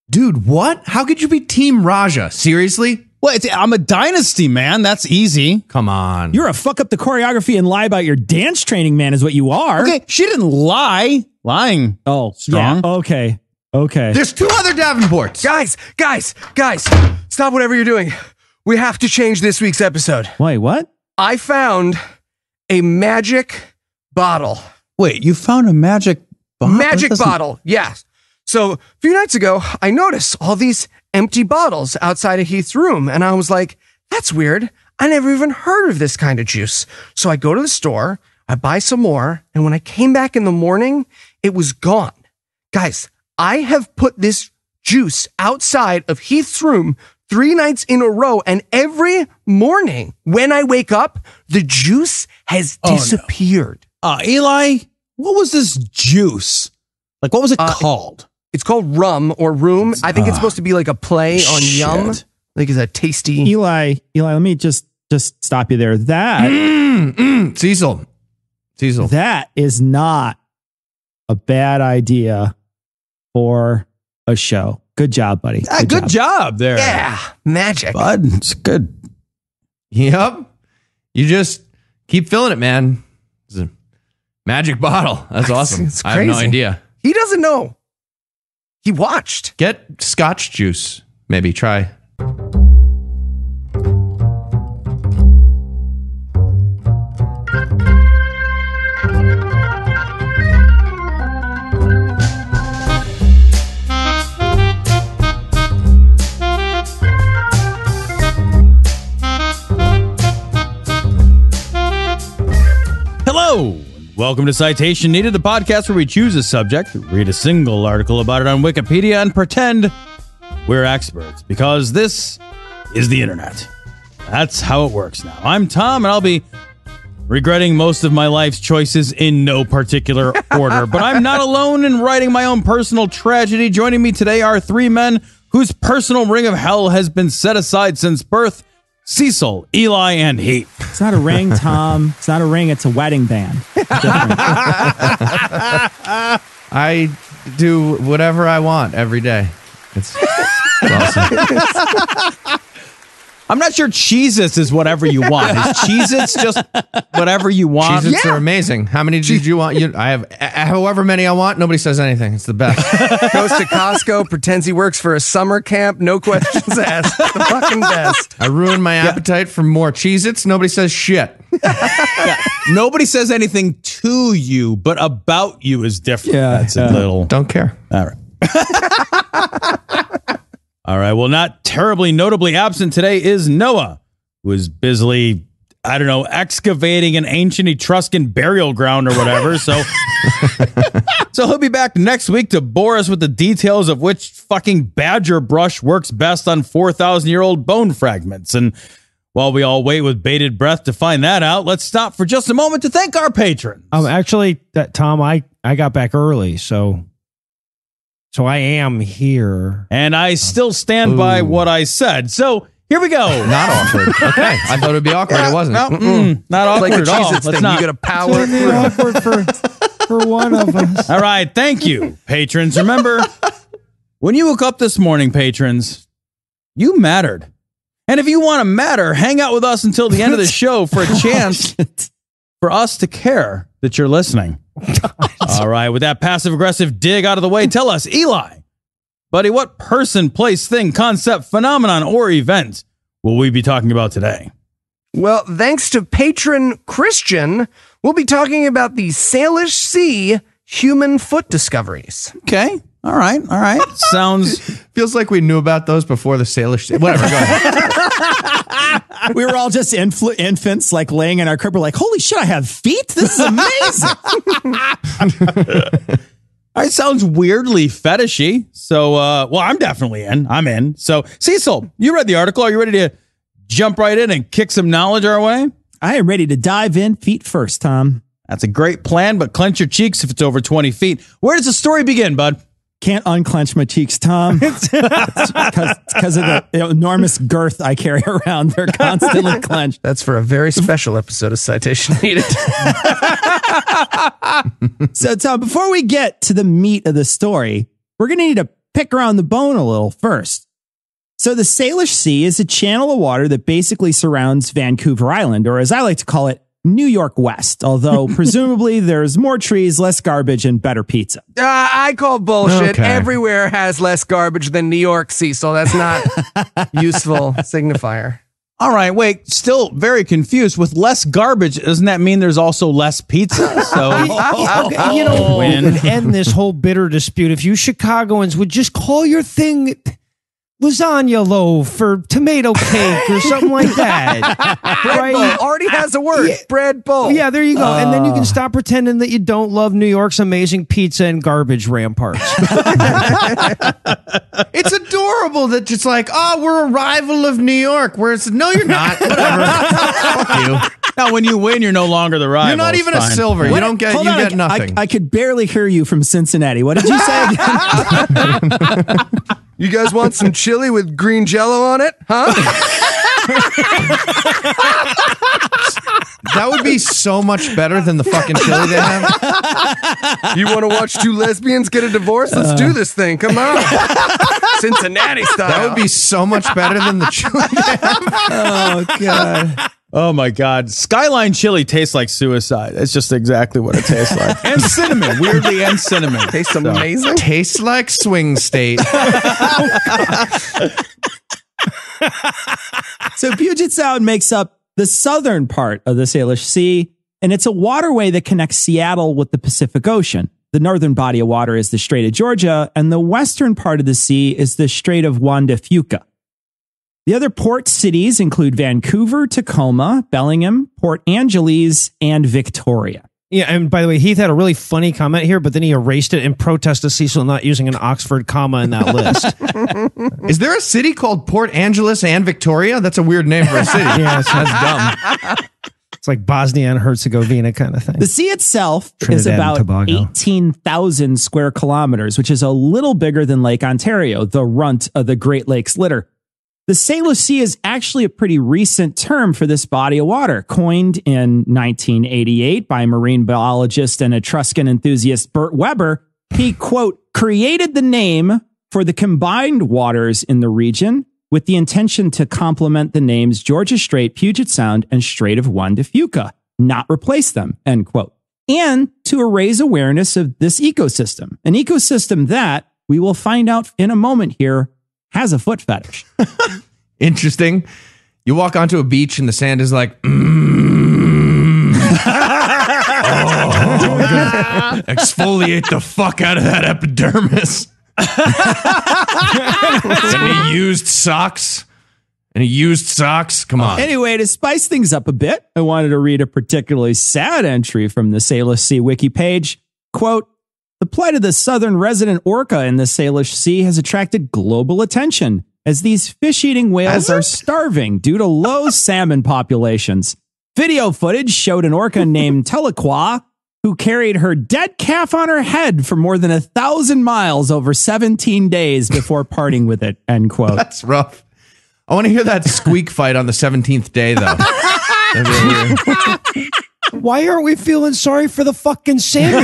Dude, what? How could you be Team Raja? Seriously? Well, I'm a dynasty, man. That's easy. Come on. You're a fuck up the choreography and lie about your dance training, man, is what you are. Okay, she didn't lie. Lying. Oh, strong. Yeah, okay. There's 2 other Davenports. Guys, stop whatever you're doing. We have to change this week's episode. Wait, what? I found a magic bottle. Wait, you found a magic bottle? Magic bottle, yes. So a few nights ago, I noticed all these empty bottles outside of Heath's room, and I was like, that's weird. I never even heard of this kind of juice. So I go to the store, I buy some more, and when I came back in the morning, it was gone. Guys, I have put this juice outside of Heath's room 3 nights in a row, and every morning when I wake up, the juice has disappeared. No. Eli, what was this juice? Like, what was it called? It's called rum or room. I think it's supposed to be like a play on yum. Like it's a tasty. Eli, let me just stop you there. That Cecil. That is not a bad idea for a show. Good job, buddy. Good job there. Yeah, magic. Bud, it's good. Yep. You just keep filling it, man. It's a magic bottle. That's awesome. It's I have no crazy. idea. He doesn't know. He watched. Get scotch juice. Maybe try. Hello. Welcome to Citation Needed, the podcast where we choose a subject, read a single article about it on Wikipedia, and pretend we're experts, because this is the internet. That's how it works now. I'm Tom, and I'll be regretting most of my life's choices in no particular order, but I'm not alone in writing my own personal tragedy. Joining me today are 3 men whose personal ring of hell has been set aside since birth: Cecil, Eli, and Heath. It's not a ring, Tom. It's not a ring. It's a wedding band. I do whatever I want every day. It's awesome. I'm not sure Cheez-Its is whatever you want. Is Cheez-Its just whatever you want? Cheez-Its are amazing. How many did you want? I have however many I want. Nobody says anything. It's the best. Goes to Costco, pretends he works for a summer camp. No questions asked. The fucking best. I ruined my appetite for more Cheez-Its. Nobody says shit. Nobody says anything to you, but about you is different. That's a little... Don't care. All right. All right. Well, not terribly notably absent today is Noah, who is busily, excavating an ancient Etruscan burial ground or whatever. So he'll be back next week to bore us with the details of which fucking badger brush works best on 4,000-year-old bone fragments. And while we all wait with bated breath to find that out, let's stop for just a moment to thank our patrons. Actually, Tom, I got back early, so I am here. And I still stand by what I said. So here we go. Not awkward. Okay. I thought it would be awkward. It wasn't. Not awkward Like at the all. Cheez-Its Let's thing. not. You got to power It's through. awkward for one of us. All right. Thank you, patrons. Remember, when you woke up this morning, patrons, you mattered. And if you want to matter, hang out with us until the end of the show for a chance for us to care that you're listening. All right. With that passive-aggressive dig out of the way, tell us, Eli, buddy, what person, place, thing, concept, phenomenon, or event will we be talking about today? Well, thanks to patron Christian, we'll be talking about the Salish Sea human foot discoveries. Okay. All right. Sounds... Feels like we knew about those before the Salish. Whatever. Go ahead. We were all just infants, like laying in our crib. We're like, holy shit, I have feet? This is amazing. All right, sounds weirdly fetishy. So, I'm definitely in. I'm in. So, Cecil, you read the article. Are you ready to jump right in and kick some knowledge our way? I am ready to dive in feet first, Tom. That's a great plan, but clench your cheeks if it's over 20 feet. Where does the story begin, bud? Can't unclench my cheeks, Tom. Because of the enormous girth I carry around. They're constantly clenched. That's for a very special episode of Citation Needed. So, Tom, before we get to the meat of the story, we're going to need a pick around the bone a little first. So the Salish Sea is a channel of water that basically surrounds Vancouver Island, or as I like to call it, New York West, although presumably there's more trees, less garbage, and better pizza. I call bullshit. Okay. Everywhere has less garbage than New York, Cecil. That's not useful signifier. All right, wait, still very confused. With less garbage, doesn't that mean there's also less pizza? So, Okay, you know, we could end this whole bitter dispute if you Chicagoans would just call your thing lasagna loaf or tomato cake or something like that. Bread bowl already has a word. Bread bowl. Yeah, there you go. And then you can stop pretending that you don't love New York's amazing pizza and garbage ramparts. It's adorable that it's like, oh, we're a rival of New York. Where it's, no, you're not. Whatever. Fuck you. now when you win, you're no longer the rival. You're not even a Fine. silver. You don't get. Hold You on, get nothing. I could barely hear you from Cincinnati. What did you say again? You guys want some chili with green jello on it? Huh? That would be so much better than the fucking chili they have. You want to watch two lesbians get a divorce? Let's do this thing. Come on. Cincinnati style. That would be so much better than the chili they have. Oh, God. Oh my God. Skyline chili tastes like suicide. That's just exactly what it tastes like. And cinnamon, weirdly, and cinnamon. Tastes amazing. Tastes like swing state. So Puget Sound makes up the southern part of the Salish Sea, and it's a waterway that connects Seattle with the Pacific Ocean. The northern body of water is the Strait of Georgia, and the western part of the sea is the Strait of Juan de Fuca. The other port cities include Vancouver, Tacoma, Bellingham, Port Angeles, and Victoria. Yeah, and by the way, Heath had a really funny comment here, but then he erased it in protest of Cecil not using an Oxford comma in that list. Is there a city called Port Angeles and Victoria? That's a weird name for a city. Yeah, That's dumb. It's like Bosnia and Herzegovina kind of thing. The sea itself is Trinidad and about Tobago. 18,000 square kilometers, which is a little bigger than Lake Ontario, the runt of the Great Lakes litter. The Salish Sea is actually a pretty recent term for this body of water, coined in 1988 by marine biologist and Etruscan enthusiast Bert Weber. He, quote, created the name for the combined waters in the region with the intention to complement the names Georgia Strait, Puget Sound, and Strait of Juan de Fuca, not replace them, end quote. And to raise awareness of this ecosystem, an ecosystem that, we will find out in a moment here, has a foot fetish. Interesting. You walk onto a beach and the sand is like, exfoliate the fuck out of that epidermis. Any used socks? Any used socks? Come on. Anyway, to spice things up a bit, I wanted to read a particularly sad entry from the Salish Sea wiki page. Quote, the plight of the southern resident orca in the Salish Sea has attracted global attention as these fish-eating whales are starving due to low salmon populations. Video footage showed an orca named Telequa who carried her dead calf on her head for more than 1,000 miles over 17 days before parting with it, end quote. That's rough. I want to hear that squeak fight on the 17th day, though. That'd be weird. Why aren't we feeling sorry for the fucking salmon?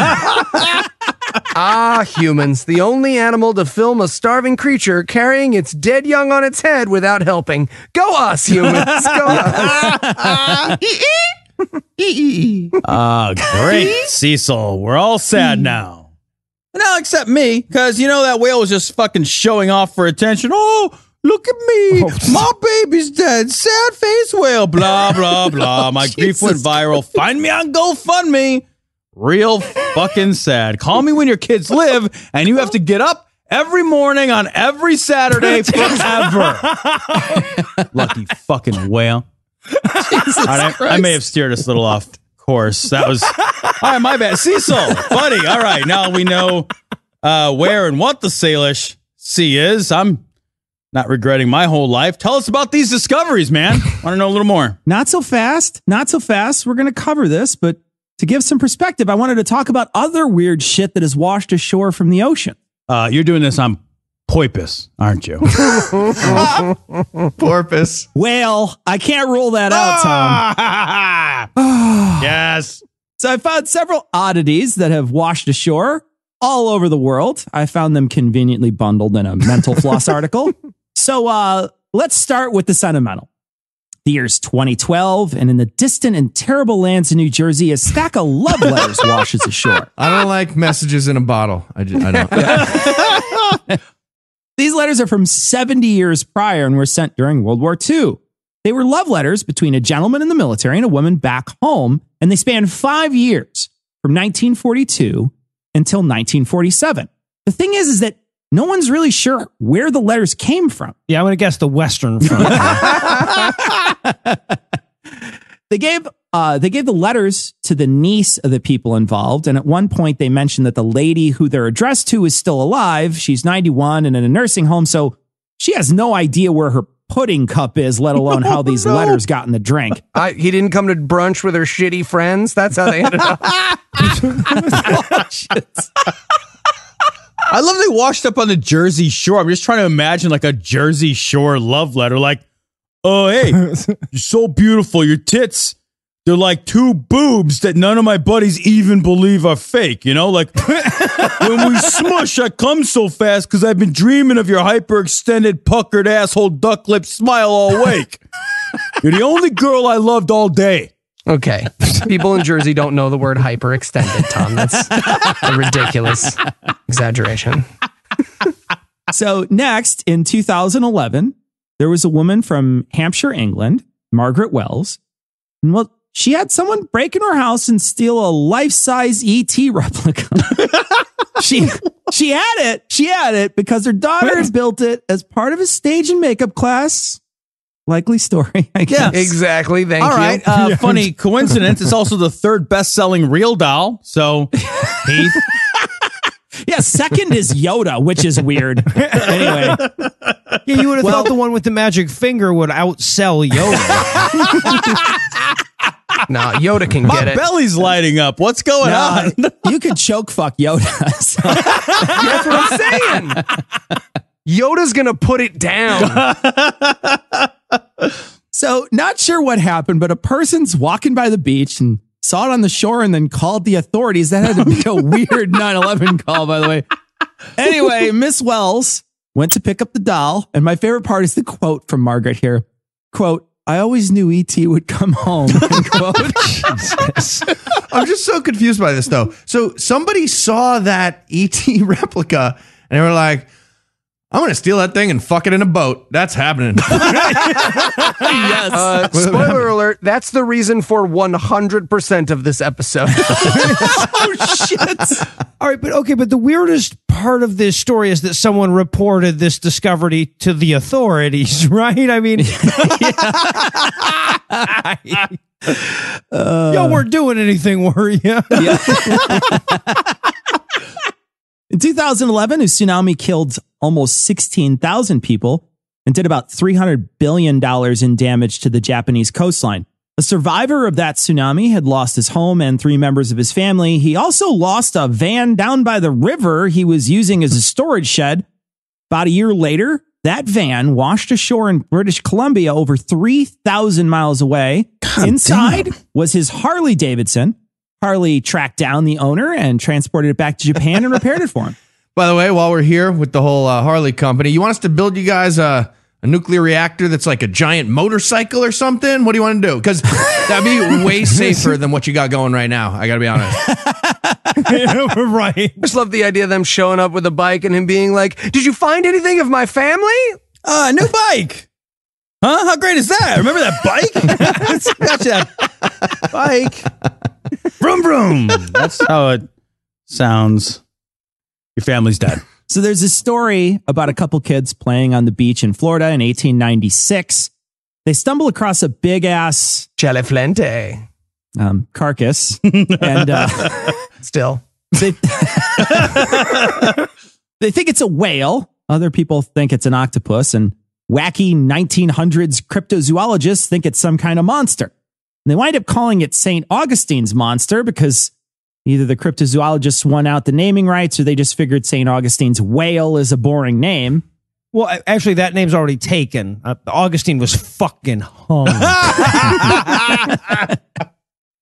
Ah, humans, the only animal to film a starving creature carrying its dead young on its head without helping. Go us, humans. Go us. Great, Cecil. We're all sad now. No, except me, because you know that whale was just fucking showing off for attention. Oh, look at me. My baby's dead. Sad face whale. Blah, blah, blah. My grief went viral. Find me on GoFundMe. Real fucking sad. Call me when your kids live and you have to get up every morning on every Saturday forever. Lucky fucking whale. All right, I may have steered us a little off course. That was all right, my bad. Cecil, buddy. All right, now we know where and what the Salish Sea is. I'm not regretting my whole life. Tell us about these discoveries, man. Want to know a little more? Not so fast. Not so fast. We're going to cover this, but to give some perspective, I wanted to talk about other weird shit that has washed ashore from the ocean. You're doing this on Poipus, aren't you? Porpoise. Well, I can't rule that out, Tom. Yes. So I found several oddities that have washed ashore, all over the world. I found them conveniently bundled in a mental floss article. So let's start with the sentimental. The year's 2012, and in the distant and terrible lands of New Jersey, a stack of love letters washes ashore. I don't like messages in a bottle. I don't. These letters are from 70 years prior and were sent during World War II. They were love letters between a gentleman in the military and a woman back home, and they spanned 5 years, from 1942 until 1947. The thing is that no one's really sure where the letters came from. Yeah, I'm going to guess the Western Front. They gave the letters to the niece of the people involved, and at one point they mentioned that the lady who they're addressed to is still alive. She's 91 and in a nursing home, so she has no idea where her pudding cup is, let alone how these letters got in the drink. He didn't come to brunch with her shitty friends. That's how they ended up. I love they washed up on the Jersey Shore. I'm just trying to imagine like a Jersey Shore love letter. Like, oh, hey, you're so beautiful. Your tits, they're like two boobs that none of my buddies even believe are fake. You know, like when we smush, I come so fast because I've been dreaming of your hyperextended, puckered asshole, duck lip smile all week. You're the only girl I loved all day. Okay. People in Jersey don't know the word hyperextended, Tom. That's a ridiculous exaggeration. So next, in 2011, there was a woman from Hampshire, England, Margaret Wells. And well, she had someone break into her house and steal a life-size ET replica. She had it because her daughter had built it as part of a stage and makeup class. Likely story, I guess. Yeah, exactly. Thank you. All right. Funny coincidence. It's also the third best-selling real doll. So, Heath. Yeah, second is Yoda, which is weird. Anyway. Yeah, you would have thought the one with the magic finger would outsell Yoda. No, Yoda can My get it. belly's lighting up. What's going on? You could choke fuck Yoda. So. That's what I'm saying. Yoda's going to put it down. So, not sure what happened, but a person's walking by the beach and saw it on the shore and then called the authorities. That had to be a weird 9/11 call, by the way. Anyway, Miss Wells went to pick up the doll. And my favorite part is the quote from Margaret here. Quote, "I always knew E.T. would come home." End quote. I'm just so confused by this, though. So somebody saw that ET replica and they were like, I'm going to steal that thing and fuck it in a boat. That's happening. Yes. Spoiler alert, that's the reason for 100% of this episode. Oh, shit. All right, but the weirdest part of this story is that someone reported this discovery to the authorities, right? I mean, y'all weren't doing anything, were you? Yeah. In 2011, a tsunami killed almost 16,000 people and did about $300 billion in damage to the Japanese coastline. A survivor of that tsunami had lost his home and 3 members of his family. He also lost a van down by the river he was using as a storage shed. About a year later, that van washed ashore in British Columbia over 3,000 miles away. Inside was his Harley Davidson. Harley tracked down the owner and transported it back to Japan and repaired it for him. By the way, while we're here with the whole Harley company, you want us to build you guys a nuclear reactor that's like a giant motorcycle or something? What do you want to do? Because that'd be way safer than what you got going right now. I got to be honest. Right. I just love the idea of them showing up with a bike and him being like, did you find anything of my family? New bike. Huh? How great is that? Remember that bike? Gotcha, that bike. Vroom, vroom. That's how it sounds. Your family's dead. So there's a story about a couple kids playing on the beach in Florida in 1896. They stumble across a big ass Chaleflente. Carcass. And Still. they think it's a whale. Other people think it's an octopus. And wacky 1900s cryptozoologists think it's some kind of monster. And they wind up calling it St. Augustine's monster because either the cryptozoologists won out the naming rights or they just figured St. Augustine's whale is a boring name. Well, actually, that name's already taken. Augustine was fucking hung.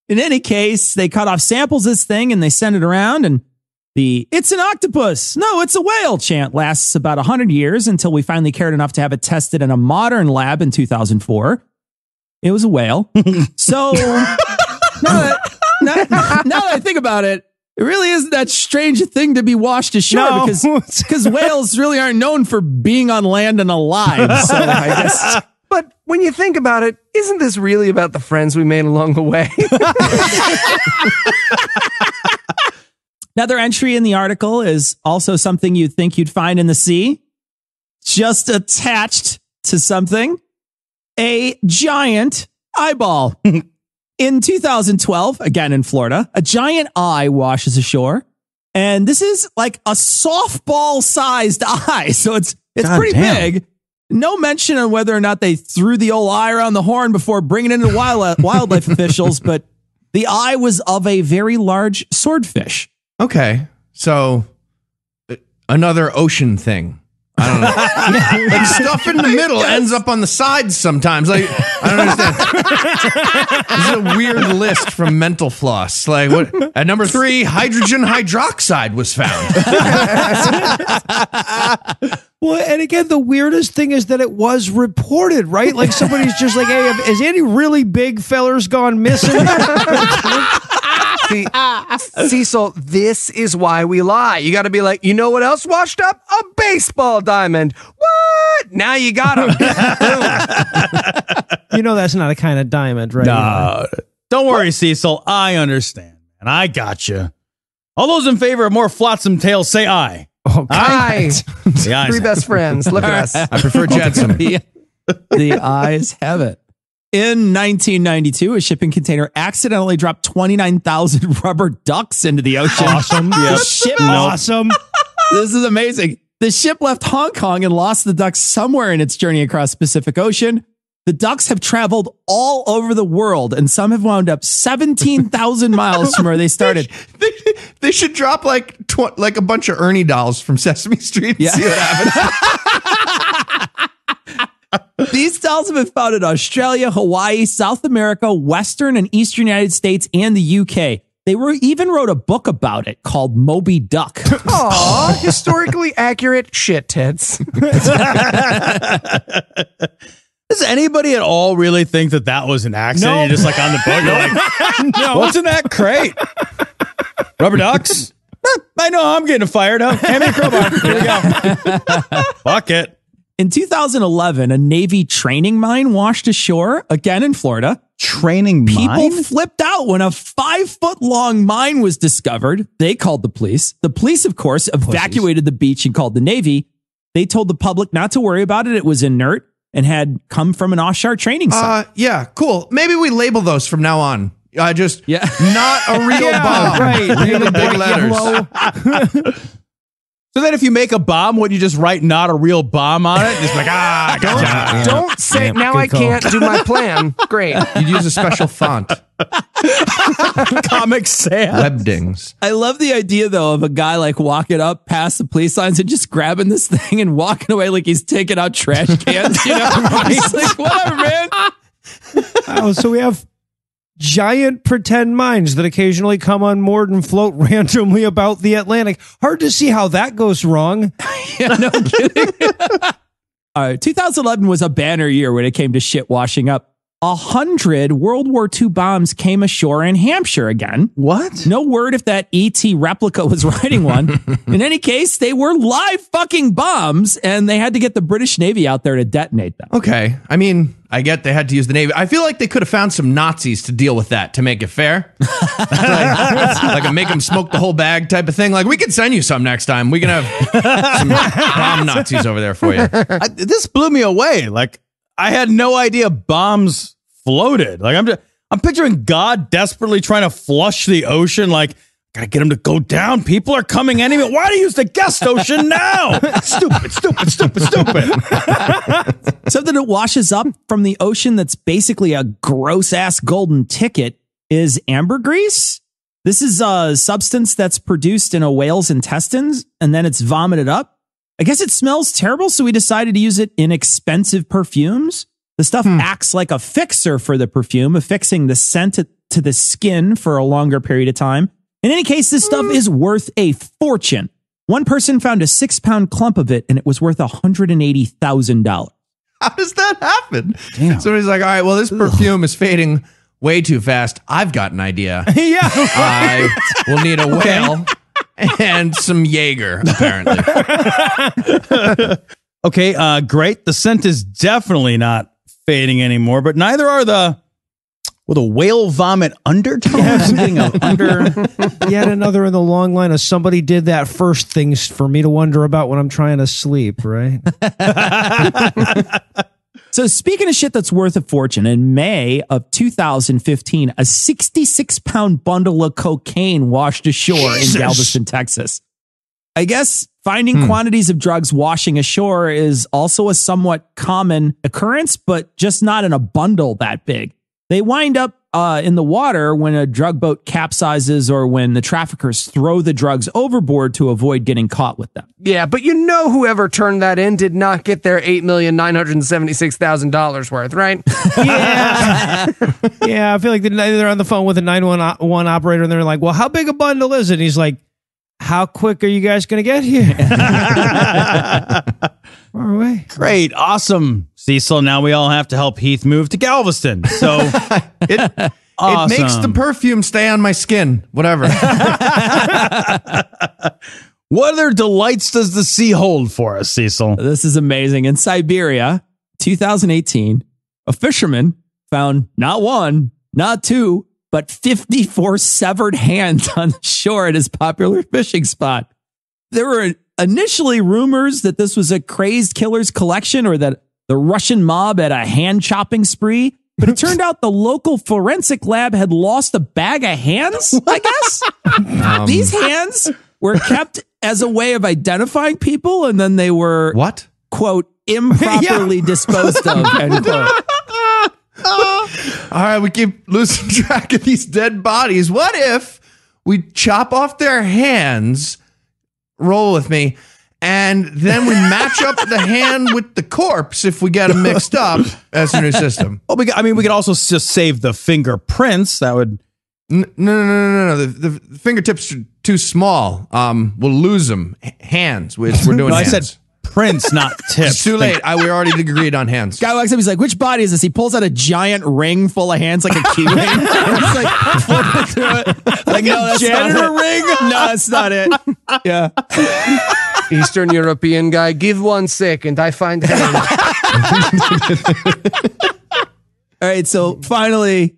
In any case, they cut off samples of this thing and they send it around. And The "it's an octopus, no, it's a whale" chant lasts about 100 years until we finally cared enough to have it tested in a modern lab in 2004. It was a whale. So now that I think about it, it really isn't that strange a thing to be washed ashore because whales really aren't known for being on land and alive. So I guess. But when you think about it, isn't this really about the friends we made along the way? Another entry in the article is also something you'd think you'd find in the sea. Just attached to something, a giant eyeball. In 2012, again in Florida, a giant eye washes ashore. And this is like a softball-sized eye. So it's pretty big. No mention on whether or not they threw the old eye around the horn before bringing it into wildlife officials, but the eye was of a very large swordfish. Okay, so another ocean thing. I don't know. Like stuff in the middle ends up on the sides sometimes. Like I don't understand. This is a weird list from Mental Floss. Like what? At number 3, hydrogen hydroxide was found. Well, and again, the weirdest thing is that it was reported, right? Like somebody's just like, "Hey, has any really big fellers gone missing?" See, Cecil, this is why we lie. You got to be like, you know what else washed up? A baseball diamond. What? Now you got him. You know that's not a kind of diamond, right? No, don't worry, Cecil. I understand, and I got you. All those in favor of more flotsam tales, say aye. Okay. Aye. The ayes Three have best friends. Look at us. I prefer Jetsam. The eyes have it. In 1992, a shipping container accidentally dropped 29,000 rubber ducks into the ocean. Awesome. The ship, Awesome. This is amazing. The ship left Hong Kong and lost the ducks somewhere in its journey across the Pacific Ocean. The ducks have traveled all over the world, and some have wound up 17,000 miles from where they started. They should drop like a bunch of Ernie dolls from Sesame Street and see what happens. These dolls have been found in Australia, Hawaii, South America, Western and Eastern United States, and the UK. They even wrote a book about it called Moby Duck. Aw, historically accurate shit tits. Does anybody at all really think that was an accident? No. You're just like on the boat. You're like, No. what's in that crate? Rubber ducks? I know I'm getting fired up. Hand me a crowbar. Here we go. Fuck it. In 2011, a Navy training mine washed ashore, again in Florida. Training People mine? flipped out when a 5-foot-long mine was discovered. They called the police. The police, of course, evacuated the beach and called the Navy. They told the public not to worry about it. It was inert and had come from an offshore training site. Yeah, cool. Maybe we label those from now on. Not a real bomb. right. Really big letters. Yellow. So then if you make a bomb, would you just write "not a real bomb" on it? Just like, gotcha. Don't say, Yeah, now good I call. can't do my plan. Great. You'd use a special font. Comic Sans. Webdings. I love the idea, though, of a guy like walking up past the police lines and just grabbing this thing and walking away like he's taking out trash cans. You know, he's like, whatever, man. Oh, so we have giant pretend mines that occasionally come unmoored and float randomly about the Atlantic. Hard to see how that goes wrong. Yeah, no kidding. 2011 was a banner year when it came to shit washing up. 100 World War II bombs came ashore in Hampshire again. What? No word if that ET replica was riding one. In any case, they were live fucking bombs, and they had to get the British Navy out there to detonate them. Okay. I mean, I get they had to use the Navy. I feel like they could have found some Nazis to deal with that to make it fair. like a make them smoke the whole bag type of thing. Like, we could send you some next time. We can have some bomb Nazis over there for you. This blew me away. Like, I had no idea bombs floated. Like, I'm picturing God desperately trying to flush the ocean. Like, gotta get them to go down. People are coming anyway. Why do you use the guest ocean now? Stupid. Something that washes up from the ocean that's basically a gross-ass golden ticket is ambergris. This is a substance that's produced in a whale's intestines, and then it's vomited up. I guess it smells terrible, so we decided to use it in expensive perfumes. The stuff acts like a fixer for the perfume, affixing the scent to the skin for a longer period of time. In any case, this stuff is worth a fortune. One person found a 6-pound clump of it, and it was worth $180,000. How does that happen? Damn. Somebody's like, all right, well, this perfume is fading way too fast. I've got an idea. Yeah. I will need a whale and some Jaeger, apparently. Okay, great. The scent is definitely not fading anymore, but neither are the whale vomit undertones. Yeah, I'm getting under. Yet another in the long line of somebody did that first things for me to wonder about when I'm trying to sleep, right? So speaking of shit that's worth a fortune, in May of 2015, a 66-pound bundle of cocaine washed ashore in Galveston, Texas. I guess finding quantities of drugs washing ashore is also a somewhat common occurrence, but just not in a bundle that big. They wind up in the water when a drug boat capsizes or when the traffickers throw the drugs overboard to avoid getting caught with them. Yeah, but you know whoever turned that in did not get their $8,976,000 worth, right? Yeah. Yeah, I feel like they're on the phone with a 911 operator and they're like, well, how big a bundle is it? And he's like, how quick are you guys going to get here? Far away. Great. Awesome. Cecil, now we all have to help Heath move to Galveston. So It makes the perfume stay on my skin. Whatever. What other delights does the sea hold for us, Cecil? This is amazing. In Siberia, 2018, a fisherman found not one, not two, but 54 severed hands on the shore at his popular fishing spot. There were initially rumors that this was a crazed killer's collection or that the Russian mob had a hand chopping spree, but it turned out the local forensic lab had lost a bag of hands, I guess. These hands were kept as a way of identifying people, and then they were, What? quote, improperly disposed of, end quote. All right, we keep losing track of these dead bodies. What if we chop off their hands, roll with me, and then we match up the hand with the corpse if we get them mixed up as a new system? Well, we could also just save the fingerprints. That would... No. The fingertips are too small. We'll lose them. Hands. We're doing No, I hands. said prints, not tips. It's too late. We already agreed on hands. Guy walks up, he's like, which body is this? He pulls out a giant ring full of hands, like a key ring. And he's like, flipping through it. Like a janitor ring? No, that's not it. Yeah. Eastern European guy, give 1 second, I find hand. All right, so finally,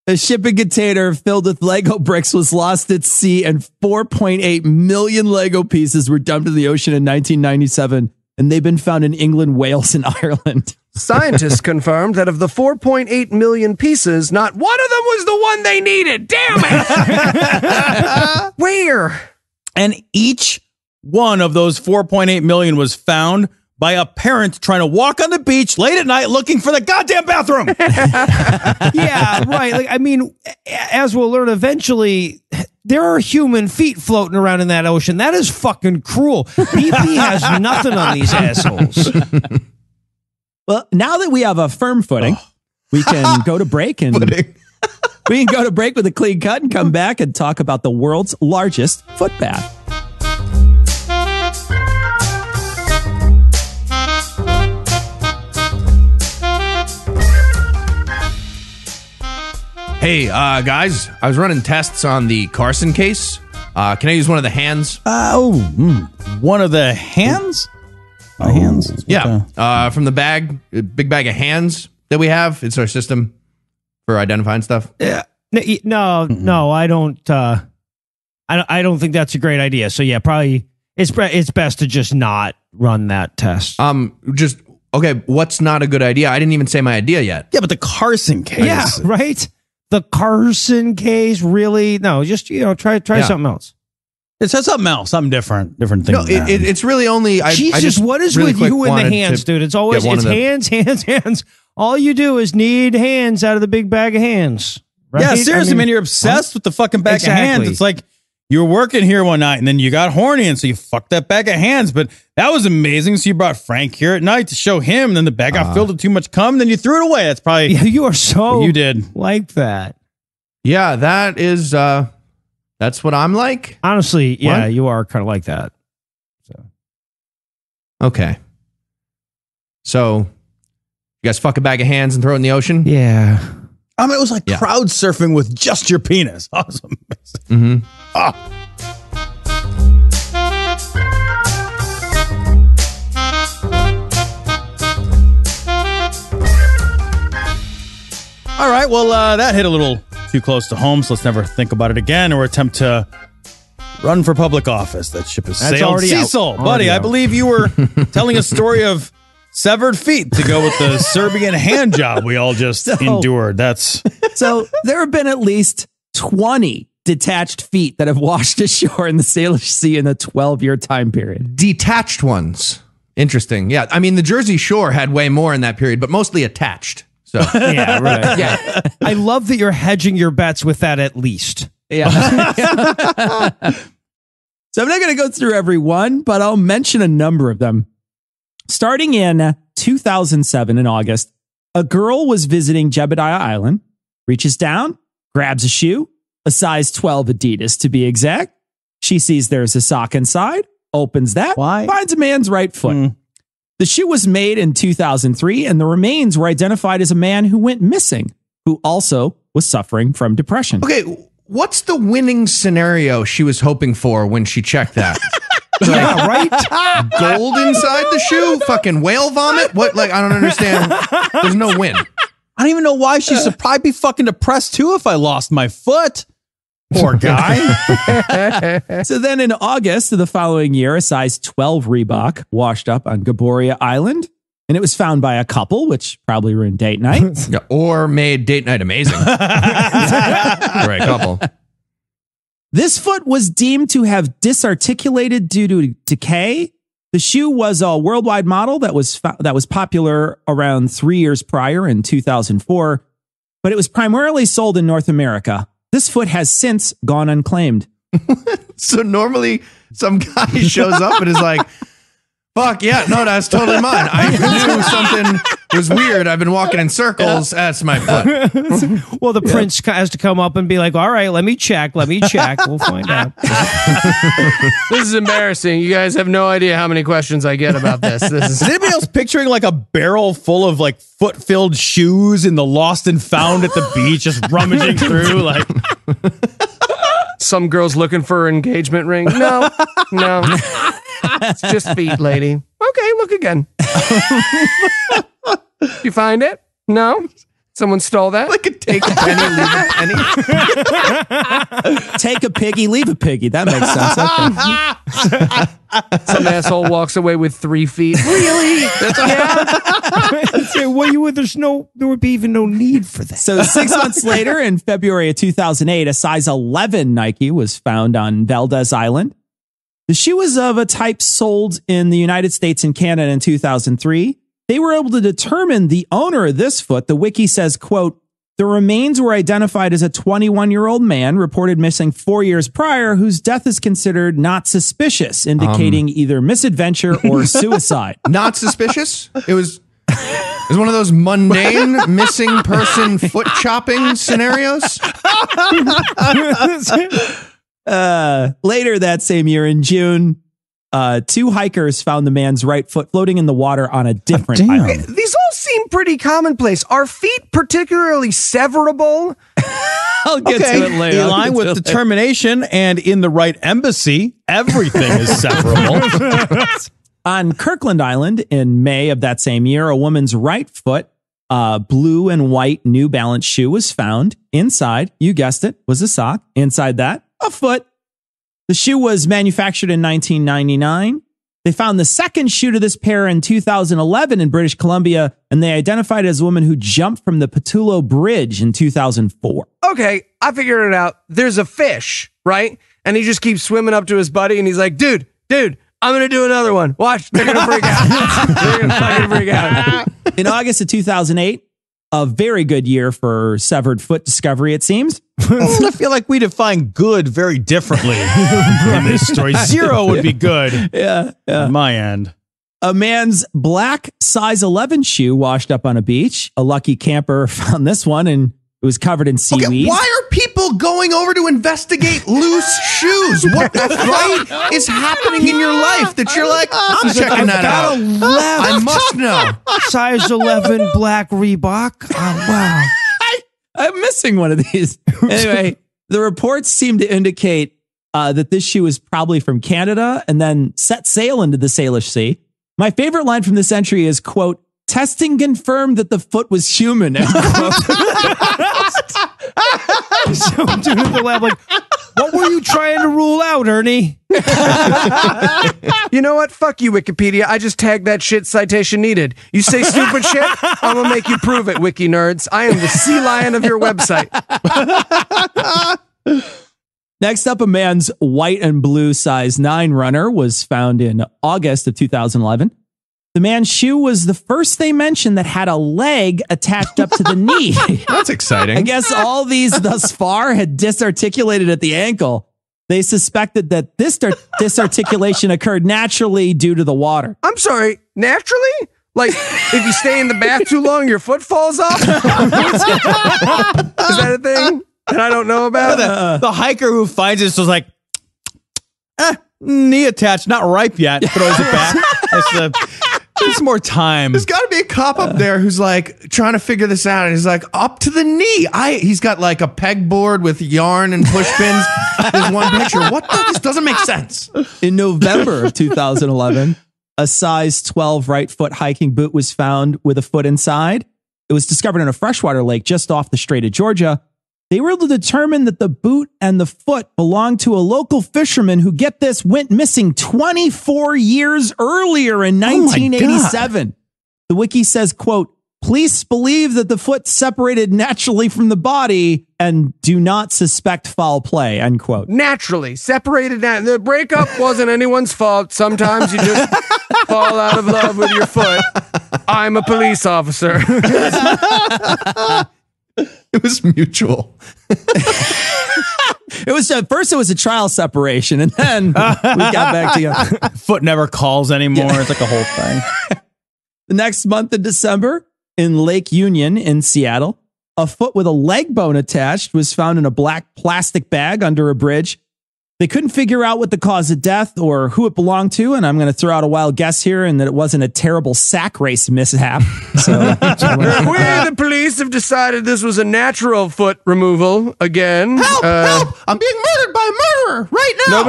a shipping container filled with Lego bricks was lost at sea, and 4.8 million Lego pieces were dumped in the ocean in 1997, and they've been found in England, Wales, and Ireland. Scientists confirmed that of the 4.8 million pieces, not one of them was the one they needed. Damn it! Where? And each one of those 4.8 million was found by a parent trying to walk on the beach late at night looking for the goddamn bathroom. Yeah, right. Like, I mean, as we'll learn eventually, there are human feet floating around in that ocean. That is fucking cruel. BP has nothing on these assholes. Well, now that we have a firm footing, we can go to break and we can go to break with a clean cut and come back and talk about the world's largest foot bath. Hey, guys, I was running tests on the Carson case. Can I use one of the hands? One of the hands? Hands? Yeah, from the bag, big bag of hands that we have. It's our system for identifying stuff. Yeah. No, I don't. I don't think that's a great idea. So yeah, probably it's best to just not run that test. Okay. What's not a good idea? I didn't even say my idea yet. Yeah, but the Carson case. Yeah, right. The Carson case, really? No, just try something else. It says something else, something different thing. No, it's really only. Jesus, what is really with you and the hands, dude? It's always hands. All you do is need hands out of the big bag of hands. Right? Yeah, seriously, man, you're obsessed with the fucking bag of hands. It's like you were working here one night and then you got horny and so you fucked that bag of hands. But that was amazing. So you brought Frank here at night to show him. And then the bag got filled with too much cum. Then you threw it away. That's probably you are so you did like that. Yeah, that is That's what I'm like? Honestly, yeah, What? you are kind of like that. So Okay. So, you guys fuck a bag of hands and throw it in the ocean? yeah. I mean, it was like Yeah. crowd surfing with just your penis. Awesome. Mm-hmm. All right. Well, that hit a little too close to home, so let's never think about it again or attempt to run for public office. That ship has That's sailed. already out. Cecil, Already buddy, I out. believe you were telling a story of severed feet to go with the Serbian hand job we all just endured. That's So there have been at least 20 detached feet that have washed ashore in the Salish Sea in a 12-year time period. Detached ones. Interesting. Yeah. I mean, the Jersey Shore had way more in that period, but mostly attached. So, Yeah, right. Yeah. I love that you're hedging your bets with that at least. Yeah. So I'm not going to go through every one, but I'll mention a number of them. Starting in 2007 in August, a girl was visiting Jebediah Island, reaches down, grabs a shoe, a size 12 Adidas to be exact. She sees there's a sock inside, opens that, Why? finds a man's right foot. The shoe was made in 2003, and the remains were identified as a man who went missing, who also was suffering from depression. okay, what's the winning scenario she was hoping for when she checked that? Yeah, right? Gold inside the shoe? Fucking whale vomit? What? Like, I don't understand. There's no win. I don't even know why she's probably be fucking depressed too if I lost my foot. Poor guy. So then in August of the following year, a size 12 Reebok washed up on Gaboria Island, and it was found by a couple, which probably ruined date night. Yeah, or made date night amazing. Right, couple. This foot was deemed to have disarticulated due to decay. The shoe was a worldwide model that was popular around 3 years prior in 2004, but it was primarily sold in North America. This foot has since gone unclaimed. So normally some guy shows up and is like, fuck, yeah, no, that's totally mine. I knew something was weird. I've been walking in circles. That's my foot. Well, the prince has to come up and be like, all right, let me check. We'll find out. This is embarrassing. You guys have no idea how many questions I get about this. This Is is anybody else picturing like a barrel full of like foot-filled shoes in the lost and found at the beach, just rummaging through? Like, some girls looking for her engagement ring. No. It's just feet, lady. Okay, look again. You find it? No? Someone stole that? Like a take a penny, leave a penny. Take a piggy, leave a piggy. That makes sense. Okay. Some asshole walks away with 3 feet. Really? Say, well, there would be even no need for that. So 6 months later, in February of 2008, a size 11 Nike was found on Valdez Island. The shoe was of a type sold in the United States and Canada in 2003. They were able to determine the owner of this foot. The wiki says, quote, the remains were identified as a 21-year-old man reported missing 4 years prior, whose death is considered not suspicious, indicating either misadventure or suicide. Not suspicious? It was one of those mundane missing person foot chopping scenarios. Later that same year in June, 2 hikers found the man's right foot floating in the water on a different island. These all seem pretty commonplace. Are feet particularly severable? I'll get to it later. in line with determination and in the right embassy, everything is severable. On Kirkland Island in May of that same year, a woman's right foot, blue and white New Balance shoe was found. Inside, you guessed it, was a sock. Inside that, a foot. The shoe was manufactured in 1999. They found the second shoe to this pair in 2011 in British Columbia, and they identified it as a woman who jumped from the Patullo Bridge in 2004. Okay, I figured it out. There's a fish, right? And he just keeps swimming up to his buddy and he's like, dude, I'm going to do another one. Watch, they're going to freak out. They're going to fucking freak out. In August of 2008, a very good year for severed foot discovery, it seems. I feel like we define good very differently in this story. 0 would be good. Yeah. On my end. A man's black size 11 shoe washed up on a beach. A lucky camper found this one and it was covered in seaweed. Okay, why are people people going over to investigate loose shoes. What the fuck is happening in your life that you're like, I'm checking that out. I must know. Size 11 black Reebok. Oh, wow. I'm missing one of these. Anyway, the reports seem to indicate that this shoe is probably from Canada and then set sail into the Salish Sea. My favorite line from this entry is, quote, testing confirmed that the foot was human. End quote. So dude at the lab like, what were you trying to rule out, Ernie? You know what? Fuck you, Wikipedia. I just tagged that shit citation needed. You say stupid shit, I'm gonna make you prove it, wiki nerds. I am the sea lion of your website. Next up, a man's white and blue size 9 runner was found in August of 2011. The man's shoe was the first they mentioned that had a leg attached up to the knee. That's exciting. I guess all these thus far had disarticulated at the ankle. They suspected that this disarticulation occurred naturally due to the water. I'm sorry, naturally? Like, if you stay in the bath too long, your foot falls off? Is that a thing that I don't know about? The hiker who finds it was like, knee attached, not ripe yet. Throws it back. There's more time. There's got to be a cop up there who's like trying to figure this out, and he's like, up to the knee. He's got like a pegboard with yarn and push pins. There's one picture. What? This doesn't make sense. In November of 2011, a size 12 right foot hiking boot was found with a foot inside. It was discovered in a freshwater lake just off the Strait of Georgia. They were able to determine that the boot and the foot belonged to a local fisherman who, get this, went missing 24 years earlier in 1987. The wiki says, quote, police believe that the foot separated naturally from the body and do not suspect foul play, end quote. Naturally separated. The breakup wasn't anyone's fault. Sometimes you just fall out of love with your foot. I'm a police officer. It was mutual. It was first it was a trial separation, and then we got back together. Foot never calls anymore. It's like a whole thing. The next month in December, in Lake Union in Seattle, a foot with a leg bone attached was found in a black plastic bag under a bridge. They couldn't figure out what the cause of death or who it belonged to, and I'm going to throw out a wild guess here, and that it wasn't a terrible sack race mishap. So, We, the police, have decided this was a natural foot removal again. Help! I'm being murdered by a murderer right now.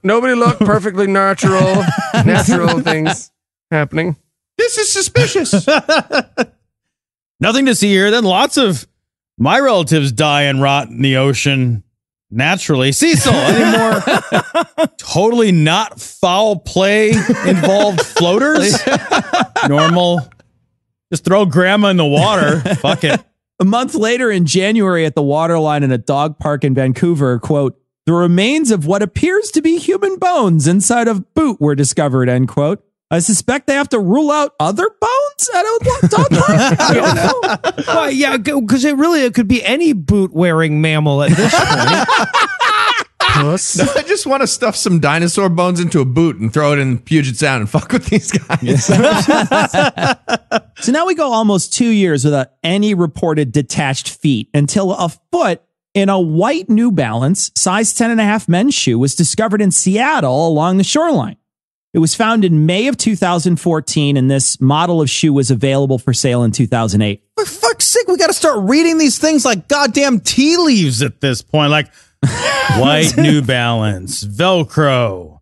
Nobody look. Perfectly natural things happening. This is suspicious. Nothing to see here. Then lots of my relatives die and rot in the ocean naturally. Cecil, any more totally not foul play involved floaters? Normal. Just throw grandma in the water. Fuck it. a month later, in January, at the Waterline in a dog park in Vancouver, quote, the remains of what appears to be human bones inside of boot were discovered, end quote. I suspect they have to rule out other bones at a dog park. I don't know. Well, yeah, because it could be any boot-wearing mammal at this point. I just want to stuff some dinosaur bones into a boot and throw it in Puget Sound and fuck with these guys. So now we go almost 2 years without any reported detached feet until a foot in a white New Balance size 10.5 men's shoe was discovered in Seattle along the shoreline. It was found in May of 2014, and this model of shoe was available for sale in 2008. For fuck's sake, we got to start reading these things like goddamn tea leaves at this point. Like white New Balance, Velcro.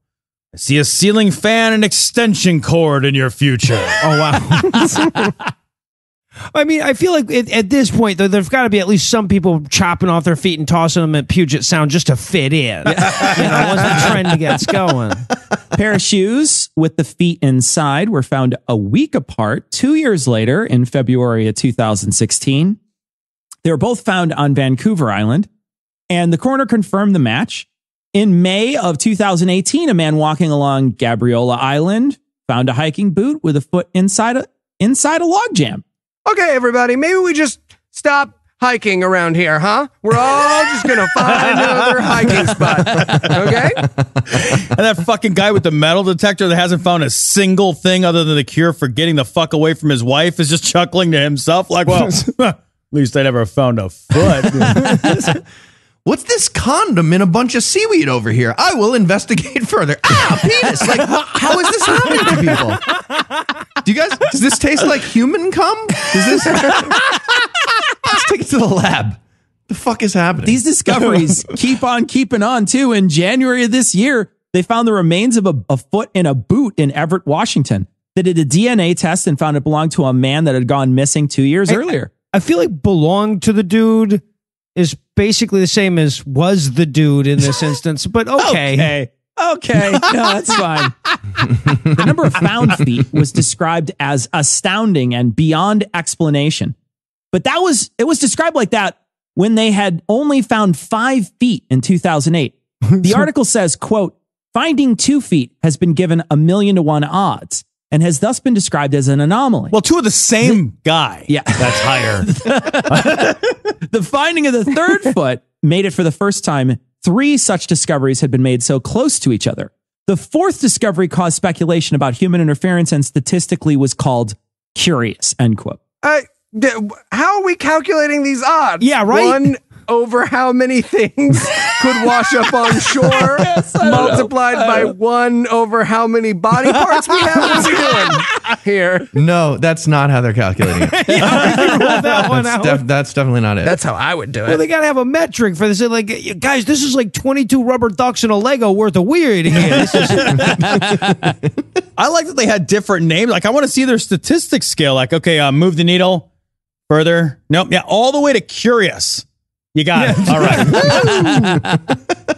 I see a ceiling fan and extension cord in your future. Oh, wow. I mean, I feel like at this point, though, there's got to be at least some people chopping off their feet and tossing them at Puget Sound just to fit in. Once the trend gets going. A pair of shoes with the feet inside were found a week apart 2 years later in February of 2016. They were both found on Vancouver Island, and the coroner confirmed the match. In May of 2018, a man walking along Gabriola Island found a hiking boot with a foot inside a logjam. Okay, everybody, maybe we just stop hiking around here, huh? We're all just going to find another hiking spot, okay? And that fucking guy with the metal detector that hasn't found a single thing other than the cure for getting the fuck away from his wife is just chuckling to himself like, well, at least I never found a foot. what's this condom in a bunch of seaweed over here? I will investigate further. Penis. Like, how is this happening to people? Does this taste like human cum? Let's take it to the lab. The fuck is happening? These discoveries keep on keeping on too. In January of this year, they found the remains of a foot in a boot in Everett, Washington. They did a DNA test and found it belonged to a man that had gone missing 2 years earlier. I feel like belonged to the dude is basically the same as was the dude in this instance, but okay. Okay. No, that's fine. The number of found feet was described as astounding and beyond explanation. But it was described like that when they had only found 5 feet in 2008. The article says, quote, finding 2 feet has been given 1,000,000 to 1 odds and has thus been described as an anomaly. Well, 2 of the same guy. Yeah. That's higher. The finding of the 3rd foot made it for the first time. 3 such discoveries had been made so close to each other. The 4th discovery caused speculation about human interference and statistically was called curious, end quote. How are we calculating these odds? Yeah, right. 1 over how many things could wash up on shore multiplied by 1 over how many body parts we have. What's he doing here? No, that's not how they're calculating it. That's definitely not it. That's how I would do it. Well, they got to have a metric for this. Like, guys, this is like 22 rubber ducks and a Lego worth of weird here. I like that they had different names. Like, I want to see their statistics scale. Like, okay, move the needle further. Nope. Yeah, all the way to curious. You got it. All right.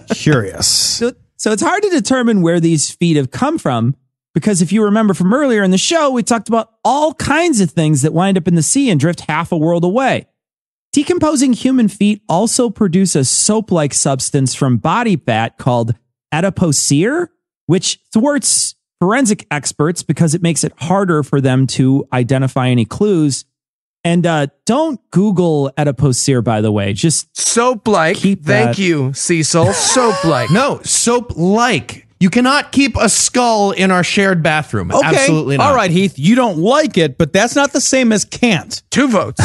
Curious. So it's hard to determine where these feet have come from because if you remember from earlier in the show, we talked about all kinds of things that wind up in the sea and drift half a world away. Decomposing human feet also produce a soap-like substance from body fat called adipocere, which thwarts forensic experts because it makes it harder for them to identify any clues. And don't Google adipocere, by the way. Just soap-like. Thank you, Cecil. Soap-like. No, soap-like. You cannot keep a skull in our shared bathroom. Okay. Absolutely not. All right, Heath, you don't like it, but that's not the same as can't. 2 votes.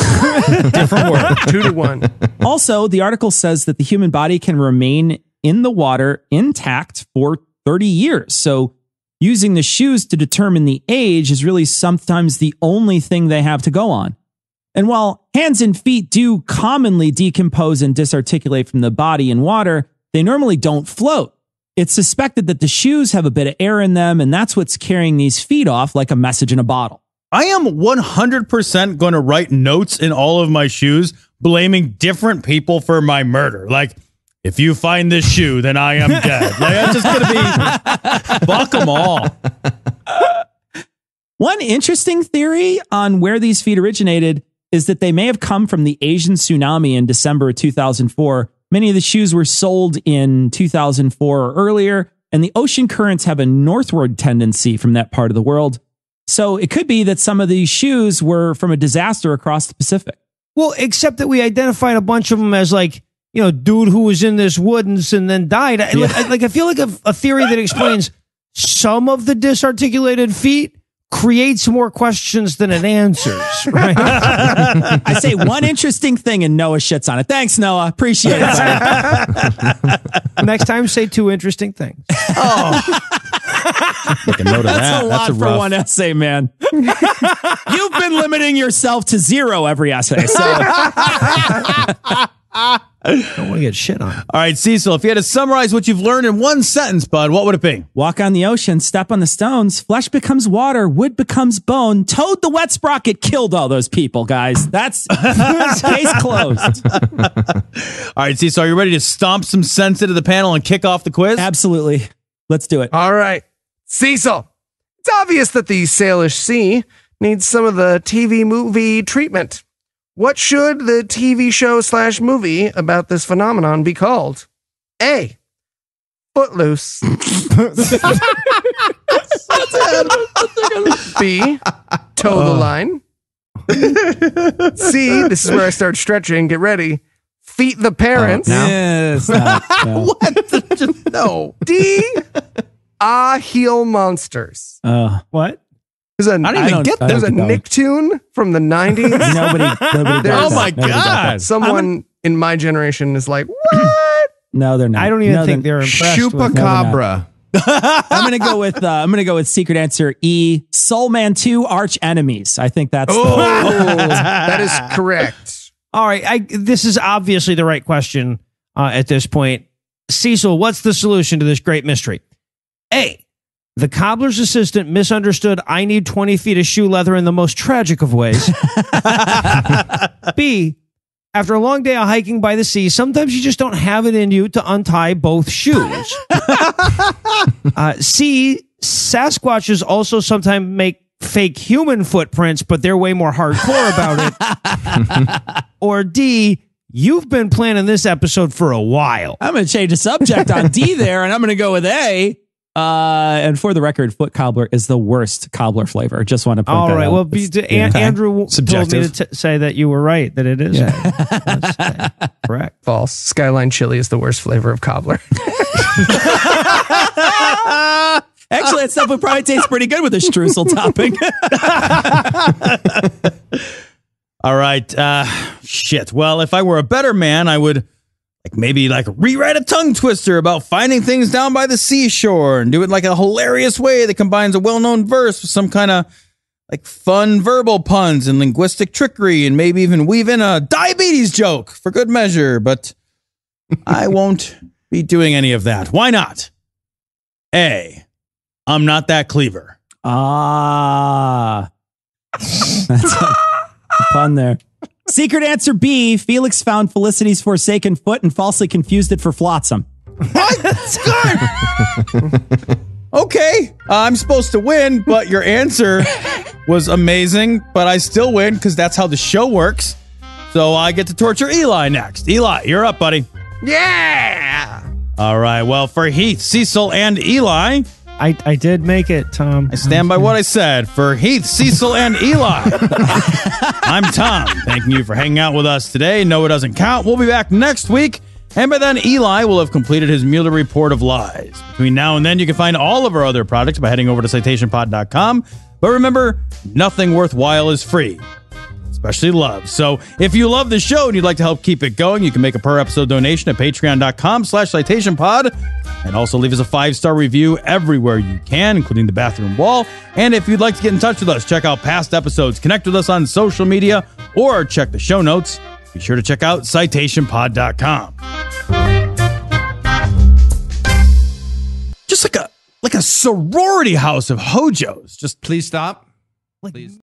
Different word. 2 to 1. Also, the article says that the human body can remain in the water intact for 30 years. So using the shoes to determine the age is really sometimes the only thing they have to go on. And while hands and feet do commonly decompose and disarticulate from the body in water, they normally don't float. It's suspected that the shoes have a bit of air in them, and that's what's carrying these feet off like a message in a bottle. I am 100% going to write notes in all of my shoes blaming different people for my murder. Like, if you find this shoe, then I am dead. Like, I'm just going to be, fuck them all. One interesting theory on where these feet originated is that they may have come from the Asian tsunami in December of 2004. Many of the shoes were sold in 2004 or earlier, and the ocean currents have a northward tendency from that part of the world. So it could be that some of these shoes were from a disaster across the Pacific. Well, except that we identified a bunch of them as like, dude who was in this woods and then died. Yeah. I feel like a theory that explains some of the disarticulated feet creates more questions than it answers. Right? I say one interesting thing and Noah shits on it. Thanks, Noah. Appreciate it. Next time, say 2 interesting things. Oh. Make a note of that. That's a lot for one essay, man. You've been limiting yourself to 0 every essay. So I don't want to get shit on. All right, Cecil, if you had to summarize what you've learned in one sentence, bud, what would it be? Walk on the ocean, step on the stones, flesh becomes water, wood becomes bone, Toad the wet sprocket killed all those people, guys. That's case closed. All right, Cecil, are you ready to stomp some sense into the panel and kick off the quiz? Absolutely. Let's do it. All right. Cecil, it's obvious that the Salish Sea needs some of the TV movie treatment. What should the TV show / movie about this phenomenon be called? A. Footloose. B. Toe the line. C. This is where I start stretching. Get ready. Feet the parents. Yes. What? No. D. Heel monsters. What? There's a, I don't even get that. There's a Nicktoon from the 90s. Nobody Oh my God. Someone in my generation is like, what? No, they're not. I don't even think they're impressed with Chupacabra. I'm gonna go with secret answer E. Soul Man 2 Arch Enemies. I think that's That is correct. All right, this is obviously the right question at this point. Cecil, what's the solution to this great mystery? A, the cobbler's assistant misunderstood I need 20 feet of shoe leather in the most tragic of ways. B, after a long day of hiking by the sea, sometimes you just don't have it in you to untie both shoes. C, Sasquatches also sometimes make fake human footprints, but they're way more hardcore about it. Or D, you've been planning this episode for a while. I'm going to change the subject on D there, and I'm going to go with A. And for the record, foot cobbler is the worst cobbler flavor. Just want to point that out. Well, Andrew told me to say that you were right, that it is A. Correct. False. Skyline chili is the worst flavor of cobbler. Actually, that stuff would probably taste pretty good with a streusel topping. All right. Shit. Well, if I were a better man, I would maybe rewrite a tongue twister about finding things down by the seashore and do it like a hilarious way that combines a well-known verse with some kind of fun verbal puns and linguistic trickery, and maybe even weave in a diabetes joke for good measure. But I won't be doing any of that. Why not? A, I'm not that cleaver. That's a pun there. Secret answer B, Felix found Felicity's forsaken foot and falsely confused it for flotsam. What? Okay, I'm supposed to win, but your answer was amazing, but I still win because that's how the show works. So I get to torture Eli next. Eli, you're up, buddy. Yeah. All right, well, for Heath, Cecil, and Eli, I did make it, Tom. I stand by what I said. For Heath, Cecil, and Eli, I'm Tom. Thanking you for hanging out with us today. No, it doesn't count. We'll be back next week. And by then, Eli will have completed his Mueller report of lies. Between now and then, you can find all of our other products by heading over to citationpod.com. But remember, nothing worthwhile is free, especially love. So if you love the show and you'd like to help keep it going, you can make a per episode donation at patreon.com/citationpod. And also leave us a 5-star review everywhere you can, including the bathroom wall. And if you'd like to get in touch with us, check out past episodes, connect with us on social media, or check the show notes. Be sure to check out citationpod.com. Just like a sorority house of hojos. Just Please stop. Please.